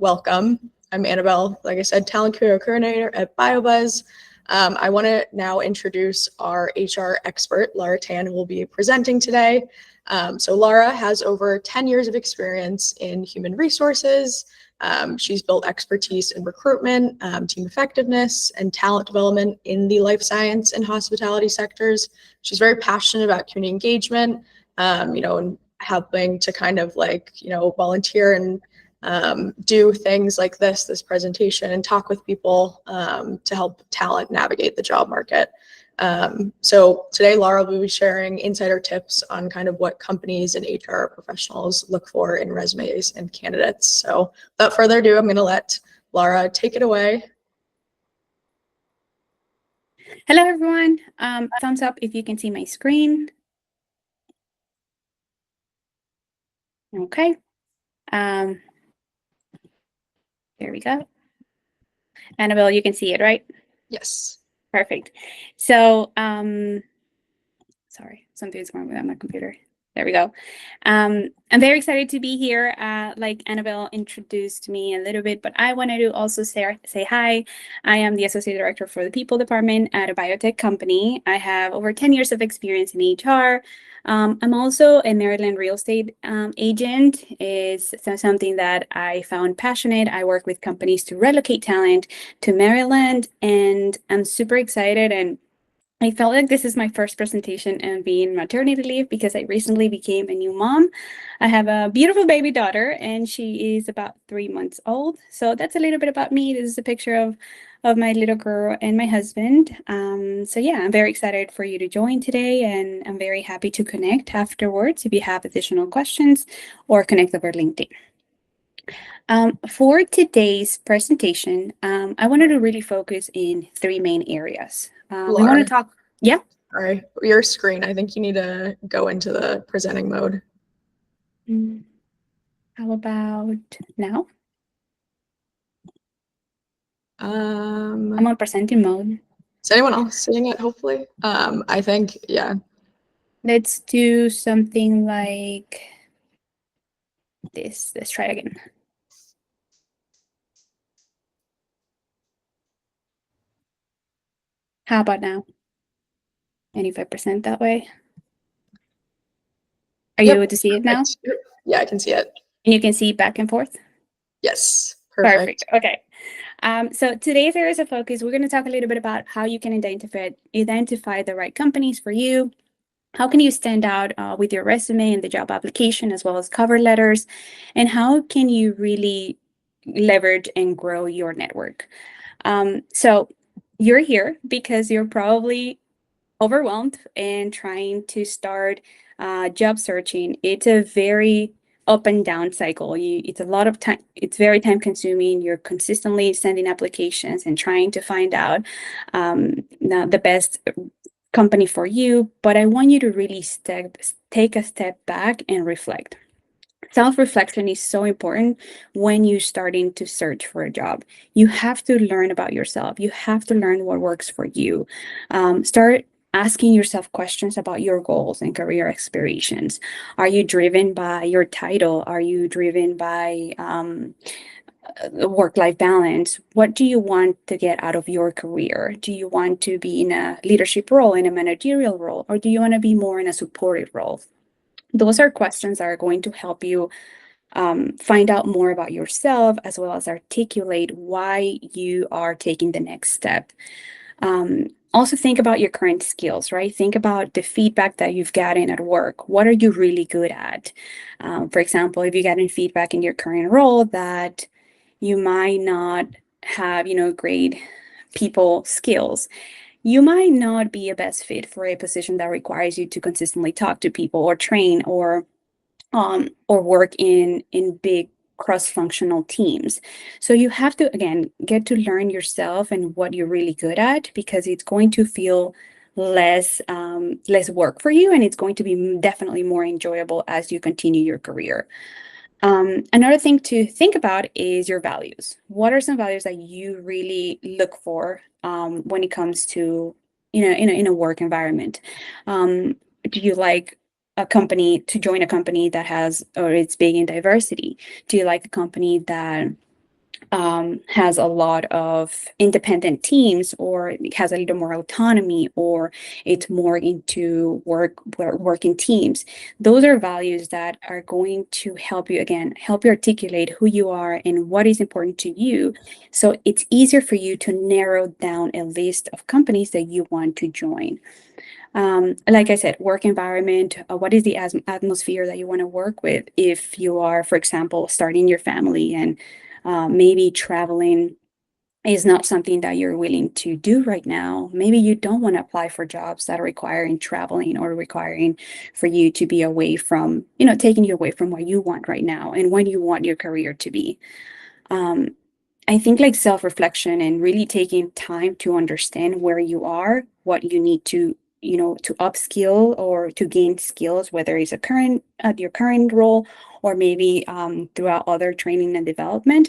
welcome. I'm Annabelle, like I said, talent career coordinator at BioBuzz. I want to now introduce our HR expert, Laura Tan, who will be presenting today. So Laura has over 10 years of experience in human resources. She's built expertise in recruitment, team effectiveness, and talent development in the life science and hospitality sectors. She's very passionate about community engagement, and helping to kind of volunteer and do things like this presentation and talk with people to help talent navigate the job market. So today, Laura will be sharing insider tips on kind of what companies and HR professionals look for in resumes and candidates. So without further ado, I'm going to let Laura take it away. Hello, everyone. Thumbs up if you can see my screen. Okay. There we go. Annabelle, you can see it, right? Yes. Perfect. So, sorry, something's wrong with my computer. There we go. I'm very excited to be here. Like Annabelle introduced me a little bit, but I wanted to also say hi. I am the Associate Director for the People Department at a biotech company. I have over 10 years of experience in HR. I'm also a Maryland real estate agent. It's something that I found passionate. I work with companies to relocate talent to Maryland, and I'm super excited, and I felt like this is my first presentation and being maternity leave because I recently became a new mom. I have a beautiful baby daughter and she is about 3 months old. So that's a little bit about me. This is a picture of my little girl and my husband. So yeah, I'm very excited for you to join today, and I'm very happy to connect afterwards if you have additional questions, or connect over LinkedIn. For today's presentation, I wanted to really focus in 3 main areas. We want to talk. Yeah. Sorry, your screen. I think you need to go into the presenting mode. How about now? I'm on presenting mode. Is anyone else seeing it? Hopefully. I think, yeah. Let's do something like this. Let's try again. How about now? And if I present that way? Are you able to see it now? Yeah, I can see it. And you can see back and forth? Yes, perfect. Okay. So today's areas of focus, we're going to talk a little bit about how you can identify the right companies for you. How can you stand out with your resume and the job application, as well as cover letters? And how can you really leverage and grow your network? So you're here because you're probably overwhelmed and trying to start job searching. It's a very up and down cycle. It's a lot of time. It's very time consuming. You're consistently sending applications and trying to find out the best company for you. But I want you to really take a step back and reflect. Self-reflection is so important when you're starting to search for a job. You have to learn about yourself. You have to learn what works for you. Start asking yourself questions about your goals and career aspirations. Are you driven by your title? Are you driven by work-life balance? What do you want to get out of your career? Do you want to be in a leadership role, in a managerial role, or do you want to be more in a supportive role? Those are questions that are going to help you find out more about yourself, as well as articulate why you are taking the next step. Also think about your current skills, right? Think about the feedback that you've gotten at work. What are you really good at? For example, if you get feedback in your current role that you might not have, great people skills, you might not be a best fit for a position that requires you to consistently talk to people or train or work in big cross-functional teams. So you have to, again, get to learn yourself and what you're really good at, because it's going to feel less work for you, and it's going to be definitely more enjoyable as you continue your career. Another thing to think about is your values. What are some values that you really look for when it comes to, in a work environment? Do you like join a company that has, or it's big in diversity? Do you like a company that has a lot of independent teams, or it has a little more autonomy, or it's more into working teams. Those are values that are going to help you, again, help you articulate who you are and what is important to you. So it's easier for you to narrow down a list of companies that you want to join. Like I said, work environment, what is the atmosphere that you want to work with? If you are, for example, starting your family and maybe traveling is not something that you're willing to do right now. Maybe you don't want to apply for jobs that are requiring traveling or requiring for you to be away from, taking you away from what you want right now and when you want your career to be. I think like self-reflection and really taking time to understand where you are, what you need to, to upskill or to gain skills, whether it's at your current role or maybe throughout other training and development.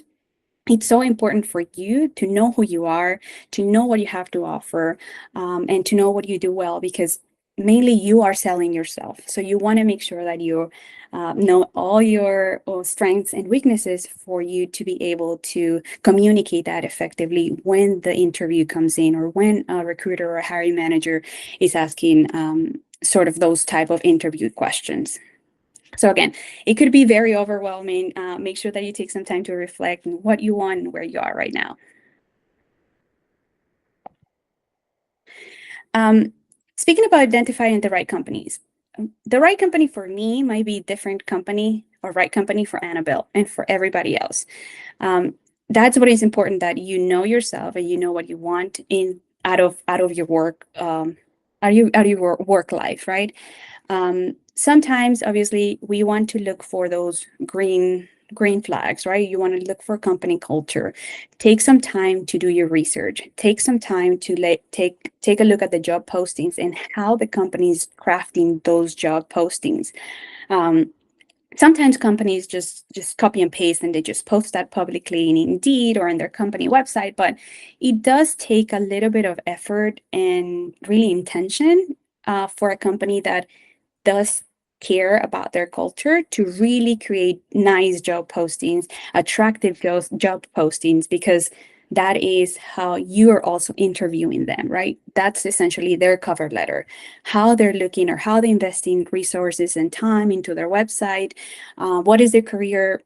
It's so important for you to know who you are, to know what you have to offer, and to know what you do well, because mainly you are selling yourself. So you want to make sure that you know all your strengths and weaknesses for you to be able to communicate that effectively when the interview comes in, or when a recruiter or a hiring manager is asking sort of those type of interview questions. So again, it could be very overwhelming. Make sure that you take some time to reflect on what you want and where you are right now. Speaking about identifying the right companies, the right company for me might be different company or right company for Annabelle and for everybody else. That's what is important, that you know yourself and you know what you want out of your work, out of your work life, right? Sometimes, obviously, we want to look for those green flags, right? You want to look for company culture. Take some time to do your research. Take some time to take a look at the job postings and how the company is crafting those job postings. Sometimes companies just copy and paste and they just post that publicly in Indeed or in their company website, but it does take a little bit of effort and really intention for a company that does care about their culture to really create nice job postings, attractive job postings, because that is how you are also interviewing them, right? That's essentially their cover letter, how they're looking or how they're investing resources and time into their website. What is their career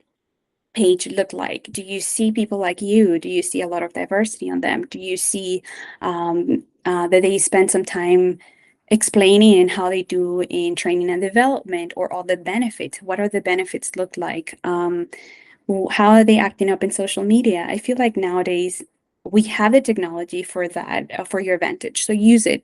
page look like? Do you see people like you? Do you see a lot of diversity on them? Do you see that they spend some time explaining how they do in training and development, or all the benefits? What are the benefits look like? How are they acting up in social media? I feel like nowadays we have the technology for that, for your advantage. So use it.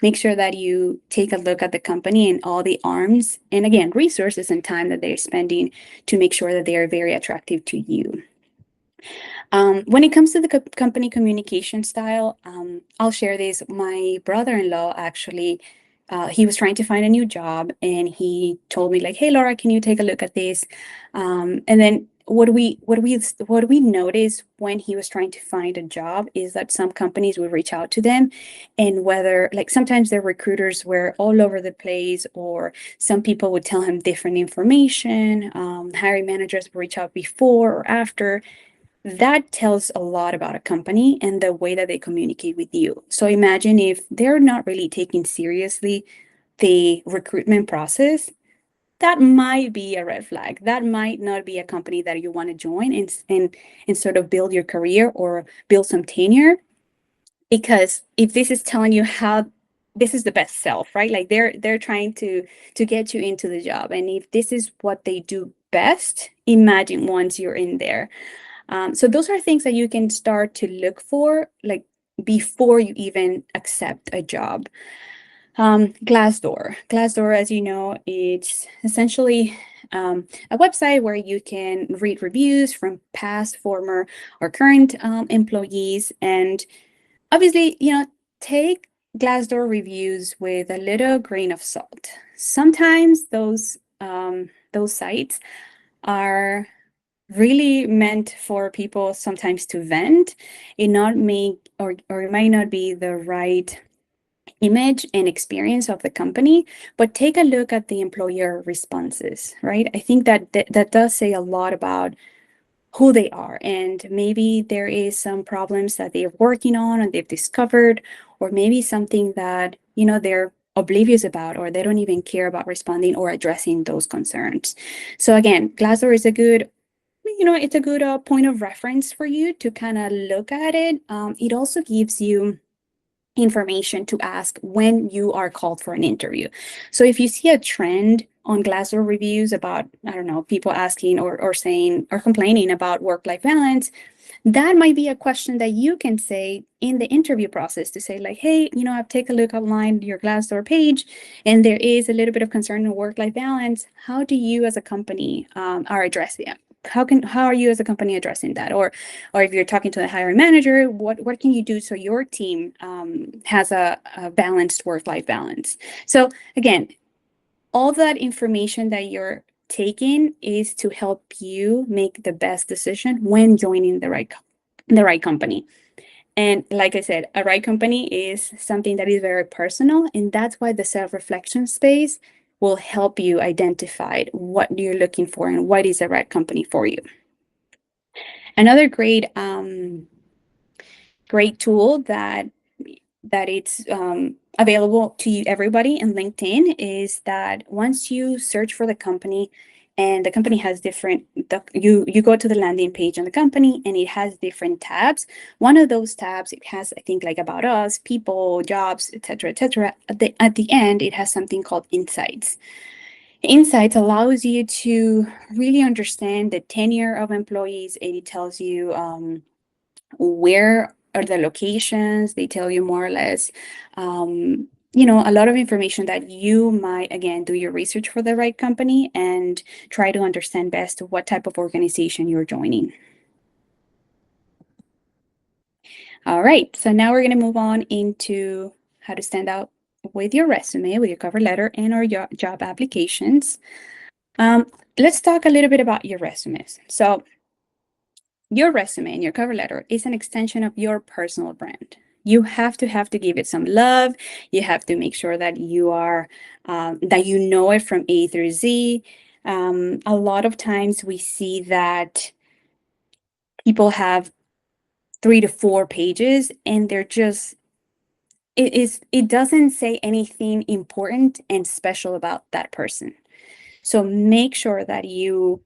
Make sure that you take a look at the company and all the arms, and again, resources and time that they're spending to make sure that they are very attractive to you. When it comes to the company communication style, I'll share this. My brother-in-law actually, he was trying to find a new job, and he told me like, "Hey, Laura, can you take a look at this?" And then what we noticed when he was trying to find a job is that some companies would reach out to them, and whether like sometimes their recruiters were all over the place, or some people would tell him different information. Hiring managers would reach out before or after. That tells a lot about a company and the way that they communicate with you. So imagine if they're not really taking seriously the recruitment process, that might be a red flag. That might not be a company that you want to join and sort of build your career or build some tenure. Because if this is telling you how this is the best self, right? Like they're trying to get you into the job. And if this is what they do best, imagine once you're in there. So those are things that you can start to look for, like before you even accept a job. Glassdoor, as you know, it's essentially a website where you can read reviews from past, former, or current employees. And obviously, take Glassdoor reviews with a little grain of salt. Sometimes those sites are really meant for people sometimes to vent. It might not be the right image and experience of the company, but take a look at the employer responses, right? I think that does say a lot about who they are, and maybe there is some problems that they're working on and they've discovered, or maybe something that they're oblivious about, or they don't even care about responding or addressing those concerns. So again, Glassdoor is a good it's a good point of reference for you to kind of look at it. It also gives you information to ask when you are called for an interview. So if you see a trend on Glassdoor reviews about, I don't know, people asking or saying or complaining about work-life balance, that might be a question that you can say in the interview process to say like, hey, I've taken a look online your Glassdoor page, and there is a little bit of concern in work-life balance. How do you as a company are addressing it? How are you as a company addressing that? Or if you're talking to the hiring manager, what can you do so your team has a balanced work-life balance? So again, all that information that you're taking is to help you make the best decision when joining the right company. And like I said, a right company is something that is very personal, and that's why the self-reflection space will help you identify what you're looking for and what is the right company for you. Another great tool that it's available to everybody in LinkedIn is that once you search for the company, and the company has you go to the landing page on the company, and it has different tabs. One of those tabs, it has, I think, like about us, people, jobs, etc., etc. At the end, it has something called insights. Insights allows you to really understand the tenure of employees. It tells you where are the locations. They tell you more or less, a lot of information that you might, again, do your research for the right company and try to understand best what type of organization you're joining. All right, so now we're going to move on into how to stand out with your resume, with your cover letter, and our job applications. Let's talk a little bit about your resumes. So your resume and your cover letter is an extension of your personal brand. You have to give it some love. You have to make sure that you are that you know it from A through Z. A lot of times we see that people have 3 to 4 pages, and they're just it doesn't say anything important and special about that person. So make sure that you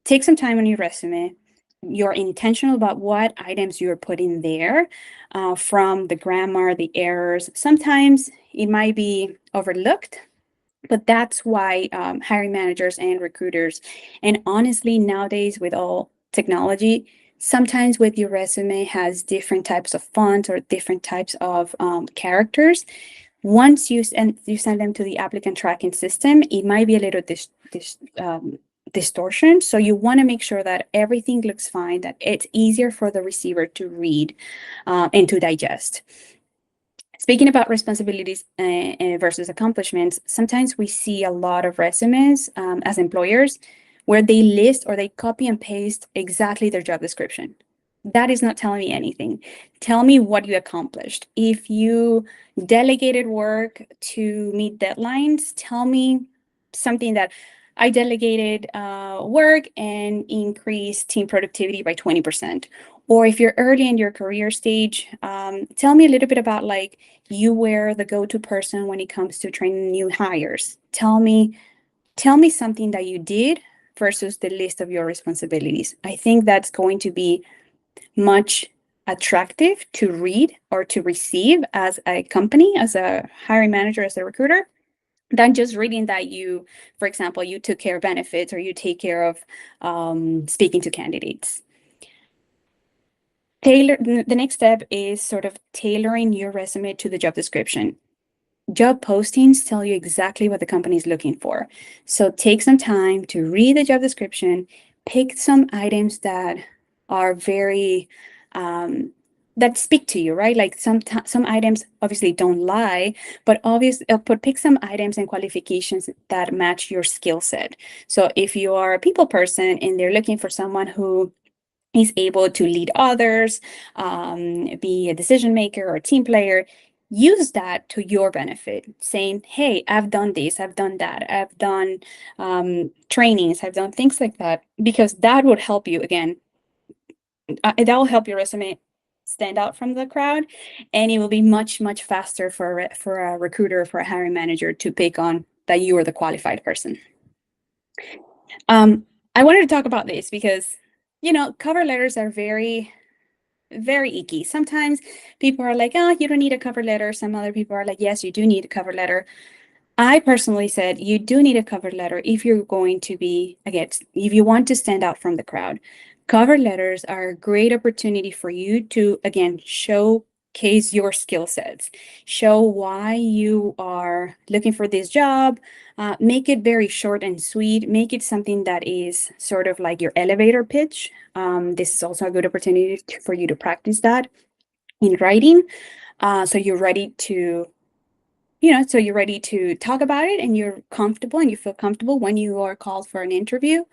take some time on your resume. You're intentional about what items you're putting there, from the grammar, the errors. Sometimes it might be overlooked, but that's why hiring managers and recruiters, and honestly, nowadays with all technology, sometimes with your resume has different types of fonts or different types of characters. Once you send them to the applicant tracking system, it might be a little distortion. So you want to make sure that everything looks fine, that it's easier for the receiver to read and to digest. Speaking about responsibilities versus accomplishments, sometimes we see a lot of resumes as employers where they list or they copy and paste exactly their job description. That is not telling me anything. Tell me what you accomplished. If you delegated work to meet deadlines, tell me something that I delegated work and increased team productivity by 20%. Or if you're early in your career stage, tell me a little bit about like you were the go-to person when it comes to training new hires. Tell me something that you did versus the list of your responsibilities. I think that's going to be much attractive to read or to receive as a company, as a hiring manager, as a recruiter, than just reading that you, for example, you took care of benefits or you take care of speaking to candidates. The next step is sort of tailoring your resume to the job description. Job postings tell you exactly what the company is looking for. So take some time to read the job description, pick some items that are very that speak to you, right? Like some items obviously don't lie, but pick some items and qualifications that match your skill set. So if you are a people person and they're looking for someone who is able to lead others, be a decision maker or a team player, use that to your benefit, saying, hey, I've done this, I've done that, I've done trainings, I've done things like that, because that would help you, again, that will help your resume stand out from the crowd, and it will be much faster for a recruiter, for a hiring manager to pick on that you are the qualified person. I wanted to talk about this because, cover letters are very icky. Sometimes people are like, oh, you don't need a cover letter. Some other people are like, yes, you do need a cover letter. I personally said you do need a cover letter if you're going to be, again, if you want to stand out from the crowd. Cover letters are a great opportunity for you to, again, showcase your skill sets, show why you are looking for this job, make it very short and sweet, make it something that is sort of like your elevator pitch. This is also a good opportunity for you to practice that in writing. So you're ready to talk about it, and you're comfortable and you feel comfortable when you are called for an interview.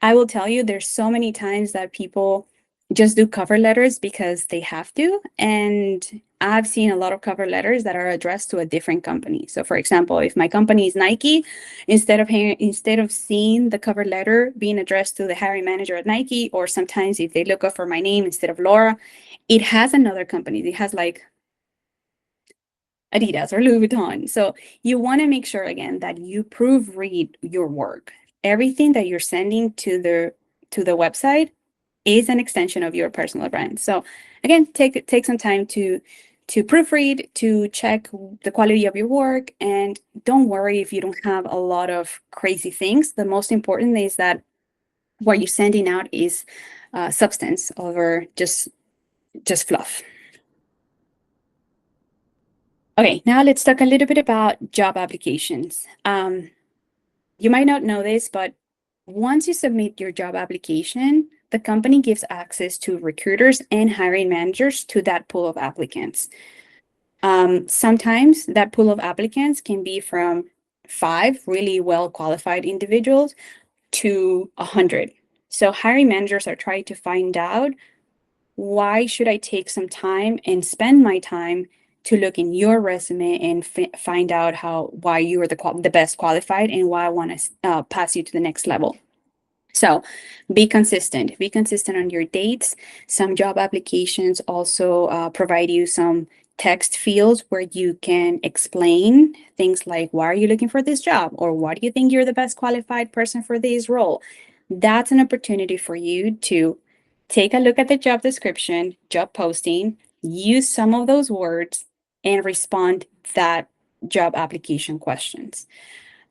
I will tell you, there's so many times that people just do cover letters because they have to. And I've seen a lot of cover letters that are addressed to a different company. So for example, if my company is Nike, instead of seeing the cover letter being addressed to the hiring manager at Nike, or sometimes if they look up for my name instead of Laura, it has another company. It has like Adidas or Louis Vuitton. So you want to make sure, again, that you proofread your work. Everything that you're sending to the website is an extension of your personal brand. So again, take some time to proofread, to check the quality of your work, and don't worry if you don't have a lot of crazy things. The most important is that what you're sending out is substance over just fluff. Okay, now let's talk a little bit about job applications. You might not know this, but once you submit your job application, the company gives access to recruiters and hiring managers to that pool of applicants. Sometimes that pool of applicants can be from 5 really well qualified individuals to 100. So hiring managers are trying to find out, why should I take some time and spend my time to look in your resume and find out why you are the best qualified, and why I want to pass you to the next level. So be consistent on your dates. Some job applications also provide you some text fields where you can explain things like, why are you looking for this job? Or why do you think you're the best qualified person for this role? That's an opportunity for you to take a look at the job description, job posting, use some of those words, and respond that job application questions.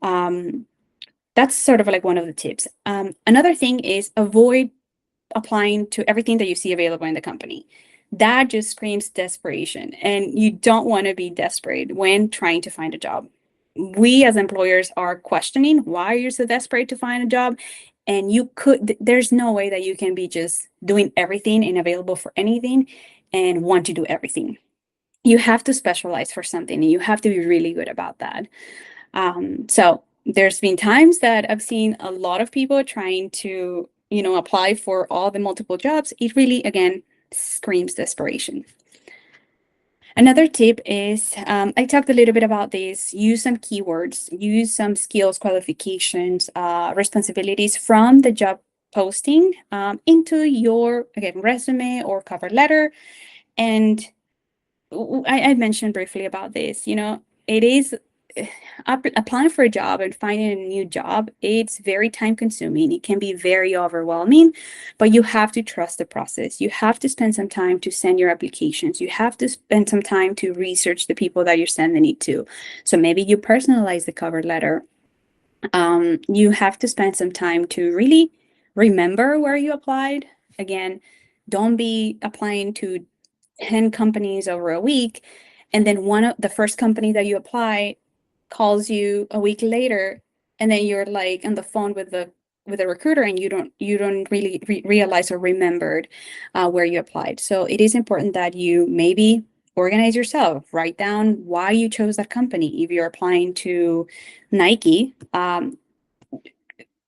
That's sort of like one of the tips. Another thing is, avoid applying to everything that you see available in the company. That just screams desperation, and you don't want to be desperate when trying to find a job. We as employers are questioning, why you're so desperate to find a job, and there's no way that you can be just doing everything and available for anything and want to do everything. You have to specialize for something, and you have to be really good about that. So there's been times that I've seen a lot of people trying to, apply for all the multiple jobs. It really, again, screams desperation. Another tip is, I talked a little bit about this, use some keywords, use some skills, qualifications, responsibilities from the job posting into your, again, resume or cover letter. And I mentioned briefly about this, it is applying for a job and finding a new job. It's very time consuming. It can be very overwhelming, but you have to trust the process. You have to spend some time to send your applications. You have to spend some time to research the people that you're sending it to. So maybe you personalize the cover letter. You have to spend some time to really remember where you applied. Again, don't be applying to 10 companies over a week, and then one of the first company that you apply calls you a week later, and then you're like on the phone with the recruiter, and you don't really realize or remembered where you applied. So it is important that you maybe organize yourself, write down why you chose that company. If you're applying to Nike,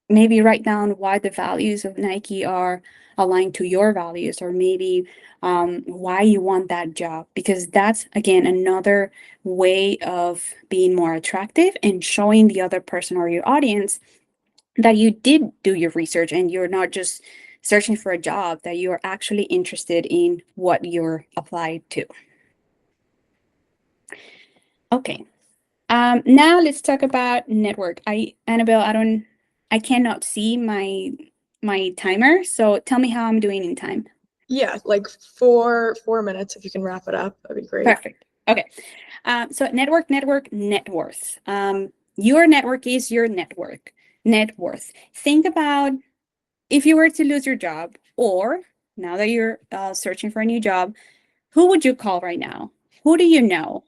maybe write down why the values of Nike are aligned to your values, or maybe why you want that job, because that's, again, another way of being more attractive and showing the other person or your audience that you did do your research, and you're not just searching for a job, that you are actually interested in what you're applied to. Okay. Now let's talk about network. Annabelle, I cannot see my timer, so tell me how I'm doing in time. Yeah, like 4 minutes. If you can wrap it up, that'd be great. Perfect. Okay. So network, net worth. Your network is your net worth. Think about if you were to lose your job, or now that you're searching for a new job, who would you call right now? Who do you know?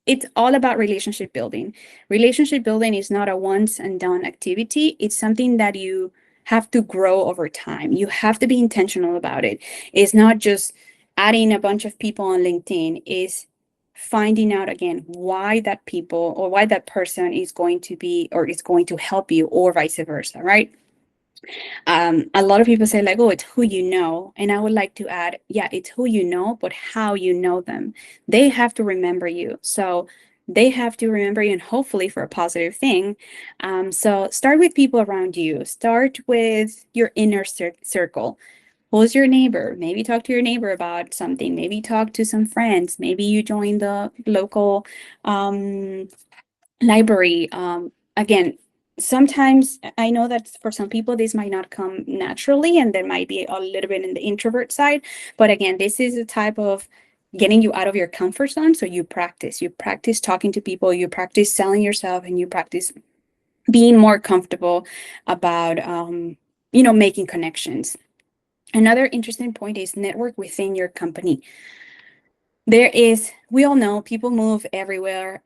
It's all about relationship building. Relationship building is not a once and done activity. It's something that you have to grow over time. You have to be intentional about it. It's not just adding a bunch of people on LinkedIn. Is finding out again why that people or why that person is going to be or is going to help you, or vice versa, right? A lot of people say like, oh, it's who you know. And I would like to add, yeah, it's who you know, but how you know them. They have to remember you. So they have to remember you, and hopefully for a positive thing. So start with people around you. Start with your inner circle. Who's your neighbor? Maybe talk to your neighbor about something. Maybe talk to some friends. Maybe you join the local library. Again, sometimes I know that for some people this might not come naturally, and there might be a little bit in the introvert side, but again, this is a type of getting you out of your comfort zone. So you practice talking to people, you practice selling yourself, and you practice being more comfortable about making connections. Another interesting point is network within your company. We all know people move everywhere.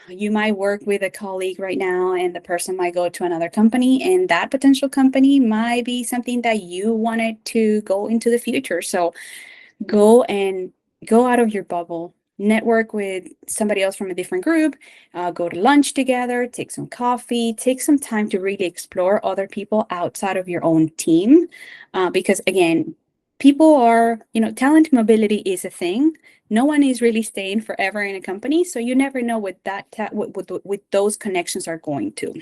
You might work with a colleague right now, and the person might go to another company, and that potential company might be something that you wanted to go into the future. So go out of your bubble, network with somebody else from a different group, go to lunch together, take some coffee, take some time to really explore other people outside of your own team. Because again, people are, talent mobility is a thing. No one is really staying forever in a company, so you never know what what those connections are going to.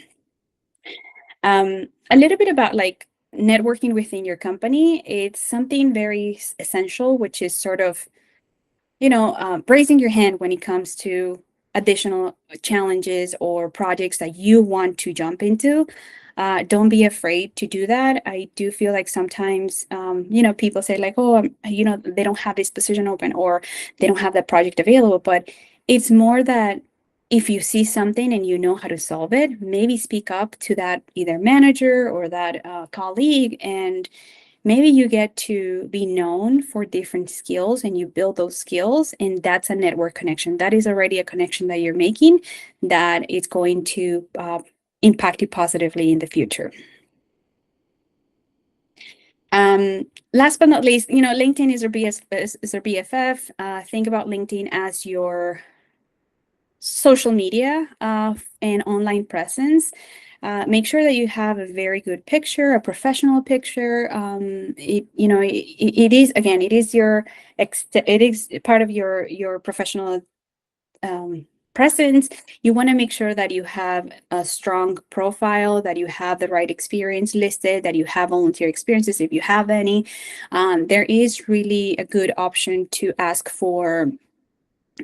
A little bit about like networking within your company. It's something very essential, which is sort of, raising your hand when it comes to additional challenges or projects that you want to jump into. Don't be afraid to do that. I do feel like sometimes, people say like, oh, they don't have this position open, or they don't have that project available. But it's more that if you see something and you know how to solve it, maybe speak up to that either manager or that colleague, and maybe you get to be known for different skills and you build those skills, and that's a network connection. That is already a connection that you're making that is going to impact you positively in the future. Last but not least, LinkedIn is your BFF. Think about LinkedIn as your social media and online presence. Make sure that you have a very good picture, a professional picture. It is part of your professional presence. You want to make sure that you have a strong profile, that you have the right experience listed, that you have volunteer experiences if you have any. There is really a good option to ask for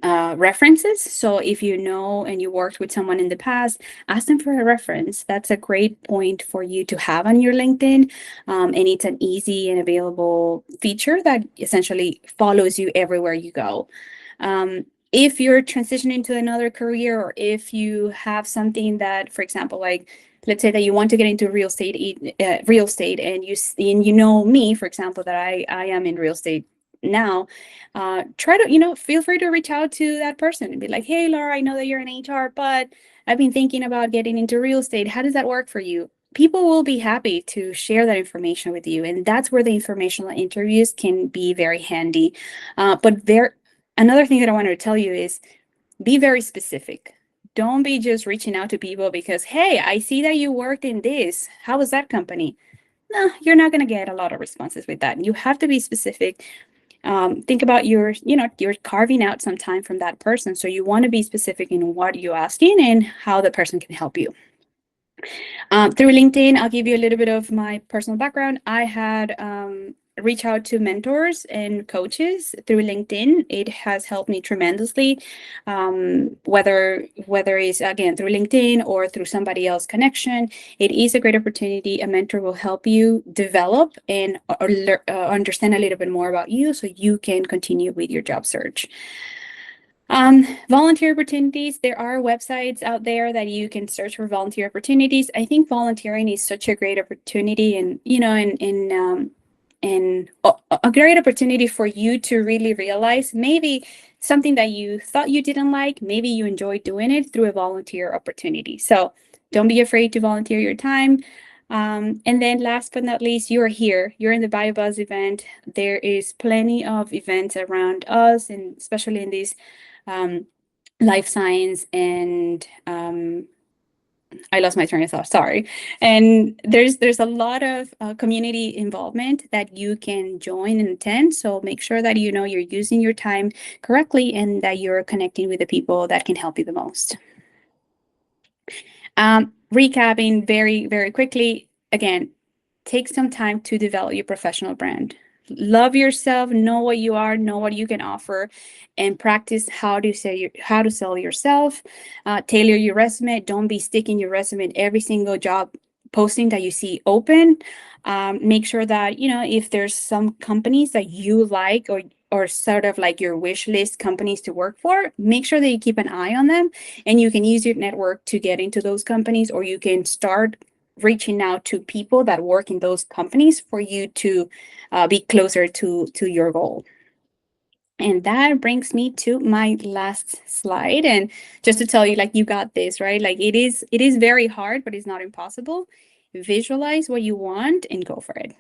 references. So if you know and you worked with someone in the past, ask them for a reference. That's a great point for you to have on your LinkedIn. And it's an easy and available feature that essentially follows you everywhere you go. If you're transitioning to another career, or if you have something that, for example, like let's say that you want to get into real estate, and you know me, for example, that I am in real estate now, try to, feel free to reach out to that person and be like, hey, Laura, I know that you're in HR, but I've been thinking about getting into real estate. How does that work for you? People will be happy to share that information with you. And that's where the informational interviews can be very handy. Another thing that I wanted to tell you is be very specific. Don't be just reaching out to people because, hey, I see that you worked in this. How was that company? No, you're not going to get a lot of responses with that. You have to be specific. Think about you're carving out some time from that person. So you want to be specific in what you're asking and how the person can help you. Through LinkedIn, I'll give you a little bit of my personal background. I had reached out to mentors and coaches through LinkedIn. It has helped me tremendously, whether it's again through LinkedIn or through somebody else connection. It is a great opportunity. A mentor will help you develop and understand a little bit more about you, so you can continue with your job search. Volunteer opportunities. There are websites out there that you can search for volunteer opportunities. I think volunteering is such a great opportunity, and a great opportunity for you to really realize maybe something that you thought you didn't like, maybe you enjoy doing it through a volunteer opportunity. So don't be afraid to volunteer your time. And then last but not least, you're here. You're in the BioBuzz event. There is plenty of events around us, and especially in these life science and I lost my train of thought, sorry. And there's a lot of community involvement that you can join and attend. So make sure that you know you're using your time correctly and that you're connecting with the people that can help you the most. Recapping very, very quickly, again, take some time to develop your professional brand. Love yourself, know what you are, know what you can offer, and practice how to sell yourself. Tailor your resume. Don't be sticking your resume in every single job posting that you see open. Make sure that, if there's some companies that you like or sort of like your wish list companies to work for, make sure that you keep an eye on them, and you can use your network to get into those companies, or you can start reaching out to people that work in those companies for you to be closer to your goal. And that brings me to my last slide. And just to tell you, like, you got this, right? Like, it is very hard, but it's not impossible. Visualize what you want and go for it.